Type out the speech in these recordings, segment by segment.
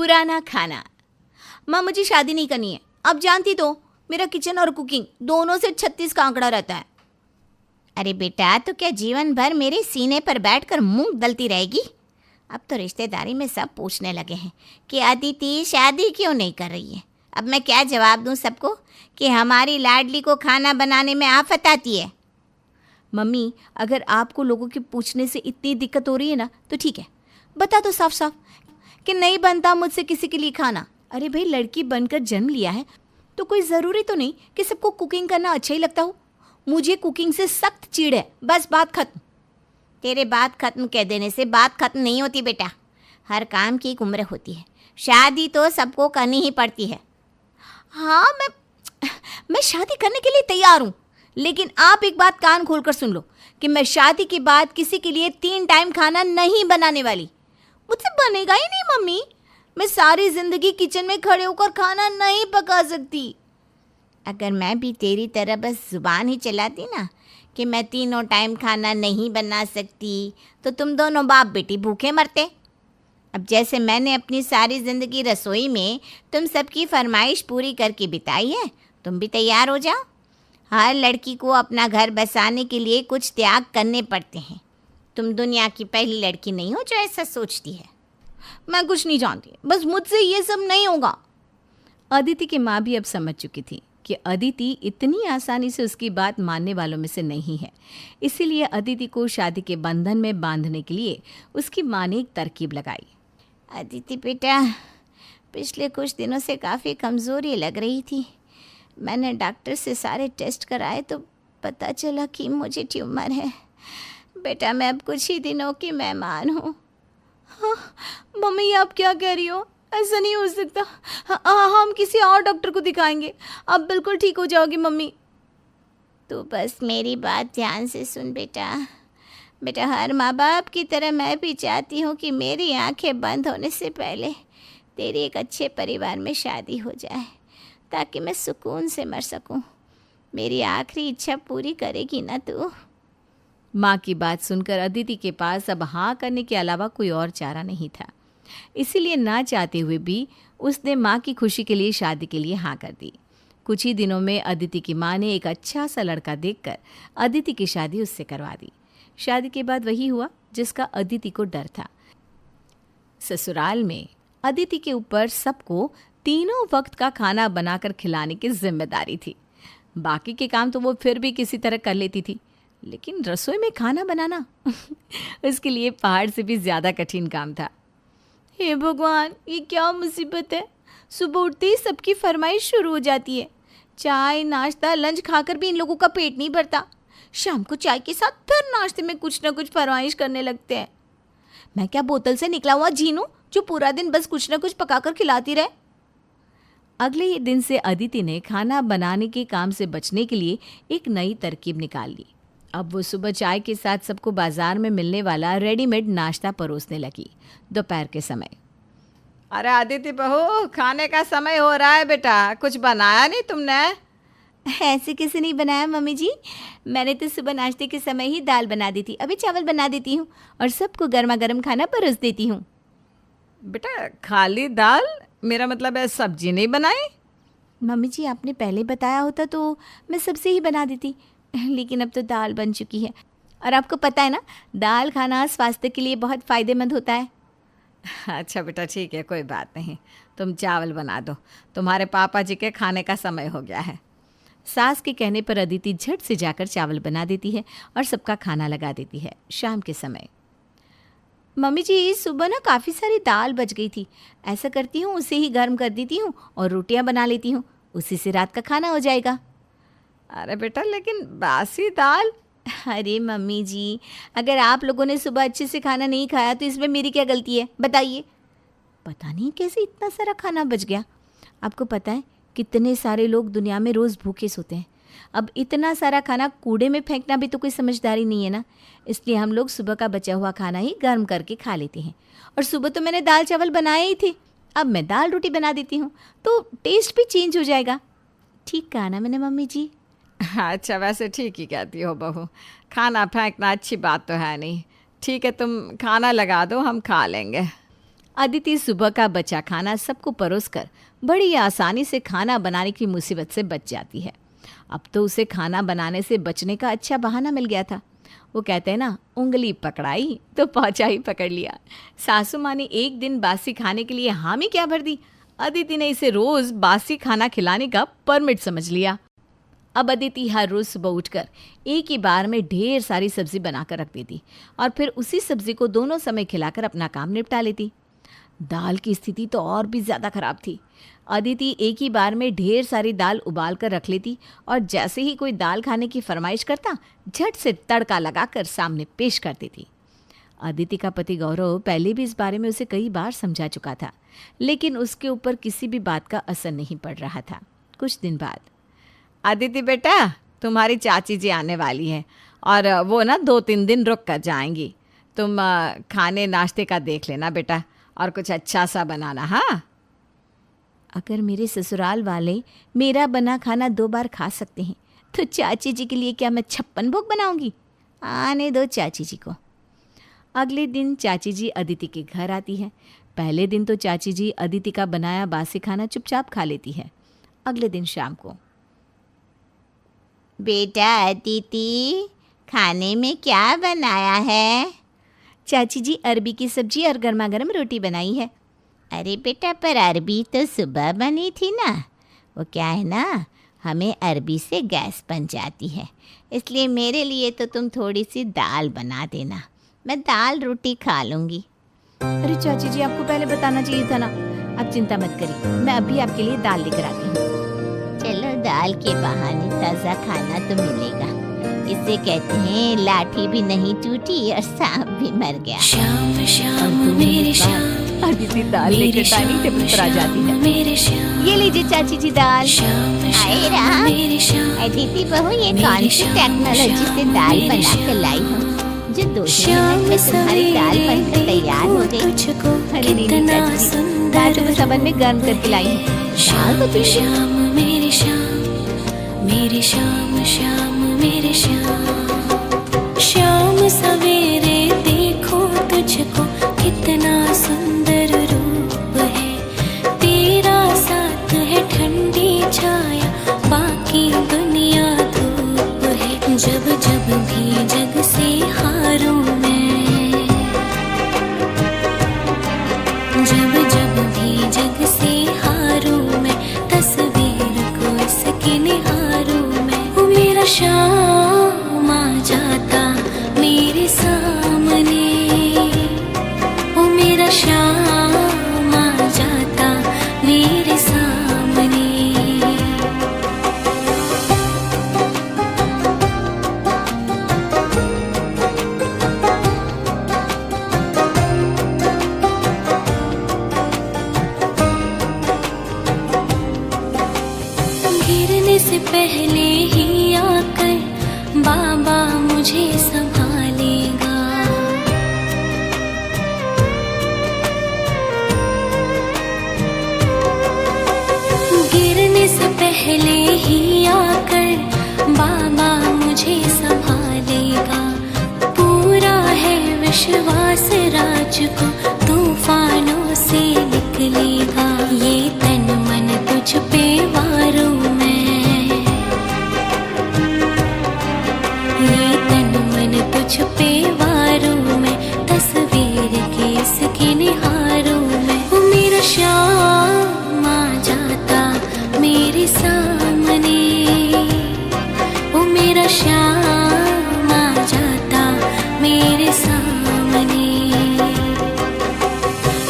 पुराना खाना। माँ मुझे शादी नहीं करनी है, अब जानती तो मेरा किचन और कुकिंग दोनों से 36 का आंकड़ा रहता है। अरे बेटा, तो क्या जीवन भर मेरे सीने पर बैठकर मूंग दलती रहेगी? अब तो रिश्तेदारी में सब पूछने लगे हैं कि अदिति शादी क्यों नहीं कर रही है। अब मैं क्या जवाब दूं सबको कि हमारी लाडली को खाना बनाने में आफत आती है। मम्मी, अगर आपको लोगों के पूछने से इतनी दिक्कत हो रही है ना तो ठीक है, बता दो साफ साफ कि नहीं बनता मुझसे किसी के लिए खाना। अरे भाई, लड़की बनकर जन्म लिया है तो कोई ज़रूरी तो नहीं कि सबको कुकिंग करना अच्छा ही लगता हो। मुझे कुकिंग से सख्त चिढ़ है, बस बात खत्म। तेरे बात खत्म कह देने से बात खत्म नहीं होती बेटा, हर काम की एक उम्र होती है, शादी तो सबको करनी ही पड़ती है। हाँ, मैं शादी करने के लिए तैयार हूँ, लेकिन आप एक बात कान खोलकर सुन लो कि मैं शादी के बाद किसी के लिए 3 टाइम खाना नहीं बनाने वाली। मुझसे बनेगा ही नहीं मम्मी, मैं सारी ज़िंदगी किचन में खड़े होकर खाना नहीं पका सकती। अगर मैं भी तेरी तरह बस ज़ुबान ही चलाती ना कि मैं 3 टाइम खाना नहीं बना सकती, तो तुम दोनों बाप बेटी भूखे मरते। अब जैसे मैंने अपनी सारी ज़िंदगी रसोई में तुम सबकी फरमाइश पूरी करके बिताई है, तुम भी तैयार हो जाओ। हर लड़की को अपना घर बसाने के लिए कुछ त्याग करने पड़ते हैं। तुम दुनिया की पहली लड़की नहीं हो जो ऐसा सोचती है। मैं कुछ नहीं जानती, बस मुझसे ये सब नहीं होगा। अदिति की माँ भी अब समझ चुकी थी कि अदिति इतनी आसानी से उसकी बात मानने वालों में से नहीं है। इसीलिए अदिति को शादी के बंधन में बांधने के लिए उसकी माँ ने एक तरकीब लगाई। अदिति बेटा, पिछले कुछ दिनों से काफ़ी कमज़ोरी लग रही थी। मैंने डॉक्टर से सारे टेस्ट कराए तो पता चला कि मुझे ट्यूमर है। बेटा, मैं अब कुछ ही दिनों की मेहमान हूँ। हाँ मम्मी, आप क्या कह रही हो? ऐसा नहीं हो सकता। हम किसी और डॉक्टर को दिखाएंगे, आप बिल्कुल ठीक हो जाओगी मम्मी। तो बस मेरी बात ध्यान से सुन बेटा। बेटा, हर माँ बाप की तरह मैं भी चाहती हूँ कि मेरी आंखें बंद होने से पहले तेरी एक अच्छे परिवार में शादी हो जाए, ताकि मैं सुकून से मर सकूं। मेरी आखिरी इच्छा पूरी करेगी ना तू? माँ की बात सुनकर अदिति के पास अब हाँ करने के अलावा कोई और चारा नहीं था। इसीलिए ना चाहते हुए भी उसने माँ की खुशी के लिए शादी के लिए हाँ कर दी। कुछ ही दिनों में अदिति की माँ ने एक अच्छा सा लड़का देखकर अदिति की शादी उससे करवा दी। शादी के बाद वही हुआ जिसका अदिति को डर था। ससुराल में अदिति के ऊपर सबको 3 वक्त का खाना बनाकर खिलाने की जिम्मेदारी थी। बाकी के काम तो वो फिर भी किसी तरह कर लेती थी, लेकिन रसोई में खाना बनाना उसके लिए पहाड़ से भी ज़्यादा कठिन काम था। हे भगवान, ये क्या मुसीबत है। सुबह उठते ही सबकी फरमाइश शुरू हो जाती है। चाय, नाश्ता, लंच खाकर भी इन लोगों का पेट नहीं भरता। शाम को चाय के साथ फिर नाश्ते में कुछ ना कुछ फरमाइश करने लगते हैं। मैं क्या बोतल से निकला हुआ झीनू जो पूरा दिन बस कुछ ना कुछ पकाकर खिलाती रहे? अगले ही दिन से अदिति ने खाना बनाने के काम से बचने के लिए एक नई तरकीब निकाल ली। अब वो सुबह चाय के साथ सबको बाजार में मिलने वाला रेडीमेड नाश्ता परोसने लगी दोपहर के समय। अरे अदिति बहू, खाने का समय हो रहा है बेटा, कुछ बनाया नहीं तुमने? ऐसे किसी नहीं बनाया मम्मी जी, मैंने तो सुबह नाश्ते के समय ही दाल बना दी थी। अभी चावल बना देती हूँ और सबको गर्मा गर्म खाना परोस देती हूँ। बेटा, खाली दाल? मेरा मतलब है सब्जी नहीं बनाई? मम्मी जी, आपने पहले बताया होता तो मैं सबसे ही बना देती, लेकिन अब तो दाल बन चुकी है। और आपको पता है ना, दाल खाना स्वास्थ्य के लिए बहुत फ़ायदेमंद होता है। अच्छा बेटा, ठीक है, कोई बात नहीं, तुम चावल बना दो, तुम्हारे पापा जी के खाने का समय हो गया है। सास के कहने पर अदिति झट से जाकर चावल बना देती है और सबका खाना लगा देती है। शाम के समय, मम्मी जी सुबह ना काफ़ी सारी दाल बच गई थी, ऐसा करती हूँ उसे ही गर्म कर देती हूँ और रोटियाँ बना लेती हूँ, उसी से रात का खाना हो जाएगा। अरे बेटा, लेकिन बासी दाल? अरे मम्मी जी, अगर आप लोगों ने सुबह अच्छे से खाना नहीं खाया तो इसमें मेरी क्या गलती है बताइए? पता नहीं कैसे इतना सारा खाना बच गया। आपको पता है कितने सारे लोग दुनिया में रोज़ भूखे सोते हैं। अब इतना सारा खाना कूड़े में फेंकना भी तो कोई समझदारी नहीं है ना, इसलिए हम लोग सुबह का बचा हुआ खाना ही गर्म करके खा लेते हैं। और सुबह तो मैंने दाल चावल बनाए ही थे, अब मैं दाल रोटी बना देती हूँ तो टेस्ट भी चेंज हो जाएगा। ठीक कहा ना मैंने मम्मी जी? अच्छा, वैसे ठीक ही कहती हो बहू, खाना फेंकना अच्छी बात तो है नहीं। ठीक है, तुम खाना लगा दो, हम खा लेंगे। अदिति सुबह का बचा खाना सबको परोसकर बड़ी आसानी से खाना बनाने की मुसीबत से बच जाती है। अब तो उसे खाना बनाने से बचने का अच्छा बहाना मिल गया था। वो कहते हैं ना, उंगली पकड़ाई तो पहुंचा ही पकड़ लिया। सासू माँ ने एक दिन बासी खाने के लिए हामी क्या भर दी। अदिति ने इसे रोज बासी खाना खिलाने का परमिट समझ लिया। अब अदिति हर रोज सुबह उठकर एक ही बार में ढेर सारी सब्जी बनाकर रख देती और फिर उसी सब्जी को दोनों समय खिलाकर अपना काम निपटा लेती। दाल की स्थिति तो और भी ज़्यादा खराब थी। अदिति एक ही बार में ढेर सारी दाल उबाल कर रख लेती और जैसे ही कोई दाल खाने की फरमाइश करता, झट से तड़का लगाकर सामने पेश कर देती। अदिति का पति गौरव पहले भी इस बारे में उसे कई बार समझा चुका था, लेकिन उसके ऊपर किसी भी बात का असर नहीं पड़ रहा था। कुछ दिन बाद, अदिति बेटा, तुम्हारी चाची जी आने वाली है और वो ना 2-3 दिन रुक कर जाएंगी। तुम खाने नाश्ते का देख लेना बेटा और कुछ अच्छा सा बनाना। हाँ, अगर मेरे ससुराल वाले मेरा बना खाना 2 बार खा सकते हैं तो चाची जी के लिए क्या मैं 56 भोग बनाऊंगी? आने दो चाची जी को। अगले दिन चाची जी अदिति के घर आती है। पहले दिन तो चाची जी अदिति का बनाया बासी खाना चुपचाप खा लेती है। अगले दिन शाम को, बेटा अदिति, खाने में क्या बनाया है? चाची जी अरबी की सब्जी और गर्मा गर्म रोटी बनाई है। अरे बेटा, पर अरबी तो सुबह बनी थी ना। वो क्या है ना, हमें अरबी से गैस बन जाती है, इसलिए मेरे लिए तो तुम थोड़ी सी दाल बना देना, मैं दाल रोटी खा लूँगी। अरे चाची जी, आपको पहले बताना चाहिए था ना। आप चिंता मत करिए, मैं अभी आपके लिए दाल लेकर आती हूँ। चलो, दाल के बहाने ताज़ा खाना तो मिलेगा। इसे कहते हैं लाठी भी नहीं टूटी और सांप भी मर गया। शाम शाम मेरी शाम, अदिति दाल लेकर डाइनिंग टेबल पर आ जाती है। मेरे शाम, ये लीजिए चाची जी दाल। आए राम, अदिति बहू, ये कौन सी टेक्नोलॉजी से दाल बना कर लाई हूँ जो 2 मिनट में तुम्हारी दाल बनकर तैयार हो गई? अरे नहीं चाची जी, दाल तो बस ओवन में गर्म करके लाई हूँ। दाल तो तुम शाम मेरी शाम, मेरी शाम शाम मेरे शाम, शाम सवेरे देखो तुझको कितना सुंदर रूप है। तेरा साथ है ठंडी छाया, बाकी दुनिया धूप है। जब जब भी जग से हारूं मैं, जब जब भी जग से हारूं मैं, तस्वीर को इसकी निहारूं मैं। वो मेरा शाम आ जाता मेरे सामने, वो मेरा शाम आ जाता मेरे सामने। गिरने से पहले ही आकर बाबा मुझे संभालेगा। गिरने से पहले ही आकर बाबा मुझे संभालेगा। पूरा है विश्वास, राज को तूफानों से निकलेगा। ये तन मन तुझ पे वारूं मैं, ये तन मन तुझ पे वारूं मैं, तस्वीर की इसकी निहारूं मैं। वो मेरा शाम आ जाता मेरे सामने, वो मेरा शाम आ जाता मेरे सामने।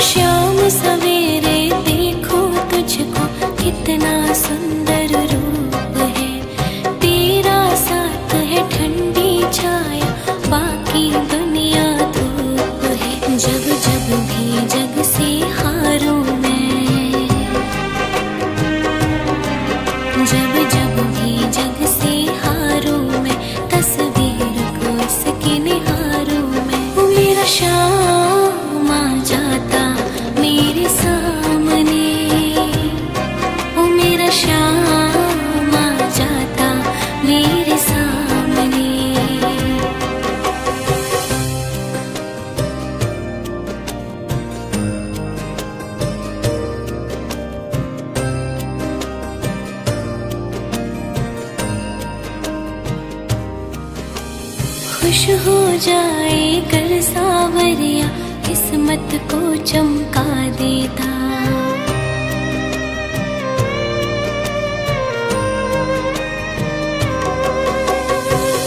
शाम सवेरे देखो तुझ खुश हो जाए कर सावरिया किस्मत को चमका देता।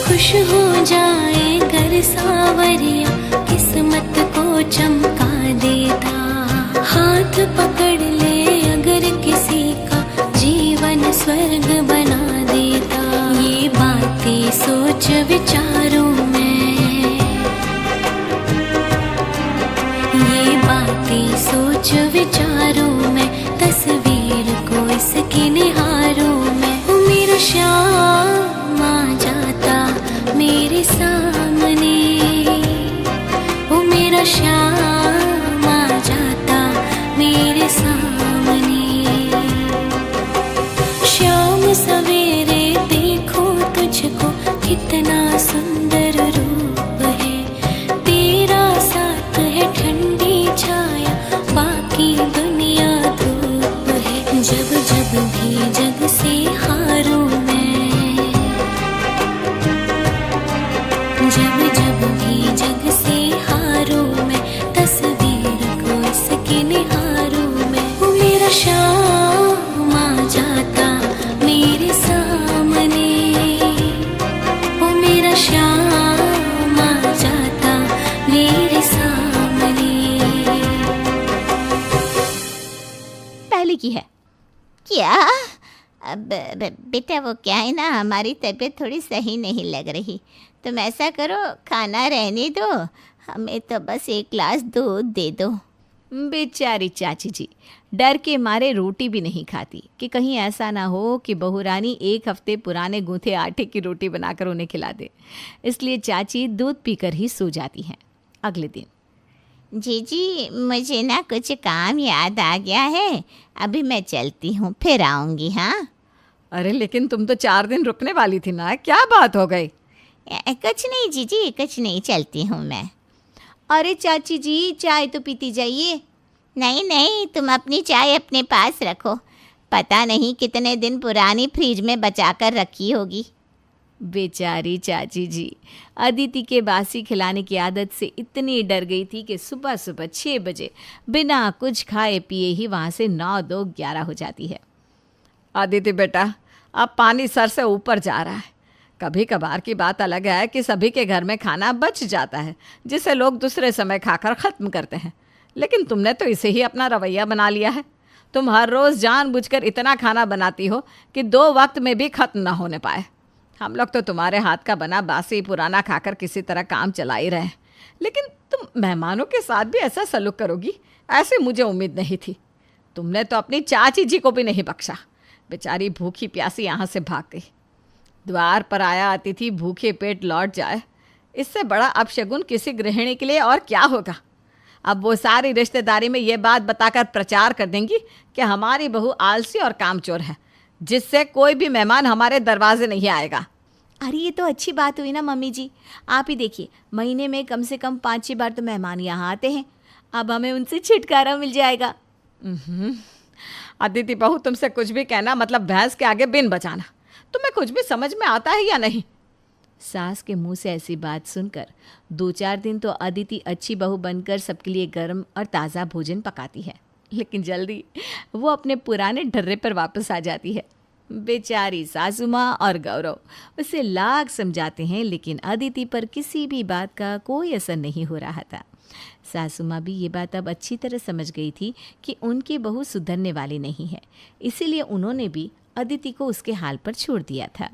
खुश हो जाए कर सावरिया किस्मत को चमका देता। हाथ पकड़ ले अगर किसी का जीवन स्वर्ग बना देता। ये बातें सोच विचारों में, ये बातें सोच विचारों में, तस्वीर को इसके निहारों में। वो मेरा श्याम आ जाता मेरे सामने, वो मेरा श्याम आ जाता मेरे सामने। शाम सवेरे देखो तुझको कितना सुंदर रूप है। तेरा साथ है ठंडी छाया, बाकी दुनिया धूप है। जब जब भी जग से हारूं मैं, जब जब भी जग से हारूं मैं, तस्वीर को इसके निहारूं मैं। वो मेरा श्याम आ जाता मेरे सामने, वो मेरा श्याम आ जाता मेरे सामने। पहले की है। क्या? बेटा वो क्या है ना, हमारी तबीयत थोड़ी सही नहीं लग रही। तुम ऐसा करो, खाना रहने दो, हमें तो बस एक ग्लास दूध दे दो। बेचारी चाची जी डर के मारे रोटी भी नहीं खाती कि कहीं ऐसा ना हो कि बहू रानी 1 हफ्ते पुराने गूंथे आटे की रोटी बनाकर उन्हें खिला दे। इसलिए चाची दूध पीकर ही सो जाती हैं। अगले दिन, जी मुझे ना कुछ काम याद आ गया है, अभी मैं चलती हूँ, फिर आऊँगी। हाँ अरे लेकिन तुम तो 4 दिन रुकने वाली थी ना, क्या बात हो गई? कुछ नहीं जीजी, कुछ नहीं, चलती हूँ मैं। अरे चाची जी चाय तो पीती जाइए। नहीं नहीं, तुम अपनी चाय अपने पास रखो, पता नहीं कितने दिन पुरानी फ्रिज में बचा कर रखी होगी। बेचारी चाची जी अदिति के बासी खिलाने की आदत से इतनी डर गई थी कि सुबह सुबह 6 बजे बिना कुछ खाए पिए ही वहाँ से 9, 2, 11 हो जाती है। अदिति बेटा, अब पानी सर से ऊपर जा रहा है। कभी कभार की बात अलग है कि सभी के घर में खाना बच जाता है, जिसे लोग दूसरे समय खाकर ख़त्म करते हैं, लेकिन तुमने तो इसे ही अपना रवैया बना लिया है। तुम हर रोज़ जानबूझकर इतना खाना बनाती हो कि 2 वक्त में भी ख़त्म ना होने पाए। हम लोग तो तुम्हारे हाथ का बना बासी पुराना खाकर किसी तरह काम चला ही रहे, लेकिन तुम मेहमानों के साथ भी ऐसा सलूक करोगी, ऐसे मुझे उम्मीद नहीं थी। तुमने तो अपनी चाची जी को भी नहीं बख्शा। बेचारी भूखी प्यासी यहाँ से भाग गई। द्वार पर आया अतिथि भूखे पेट लौट जाए, इससे बड़ा अपशगुन किसी गृहिणी के लिए और क्या होगा। अब वो सारी रिश्तेदारी में ये बात बताकर प्रचार कर देंगी कि हमारी बहू आलसी और कामचोर है, जिससे कोई भी मेहमान हमारे दरवाजे नहीं आएगा। अरे ये तो अच्छी बात हुई ना मम्मी जी, आप ही देखिए, महीने में कम से कम 5-6 बार तो मेहमान यहाँ आते हैं, अब हमें उनसे छुटकारा मिल जाएगा। अदिति बहू, तुमसे कुछ भी कहना मतलब भैंस के आगे बिन बचाना। तुम्हें कुछ भी समझ में आता है या नहीं? सास के मुंह से ऐसी बात सुनकर 2-4 दिन तो अदिति अच्छी बहू बनकर सबके लिए गर्म और ताज़ा भोजन पकाती है, लेकिन जल्दी वो अपने पुराने ढर्रे पर वापस आ जाती है। बेचारी सासू माँ और गौरव उसे लाख समझाते हैं, लेकिन अदिति पर किसी भी बात का कोई असर नहीं हो रहा था। सासू माँ भी ये बात अब अच्छी तरह समझ गई थी कि उनकी बहू सुधरने वाली नहीं है, इसीलिए उन्होंने भी अदिति को उसके हाल पर छोड़ दिया था।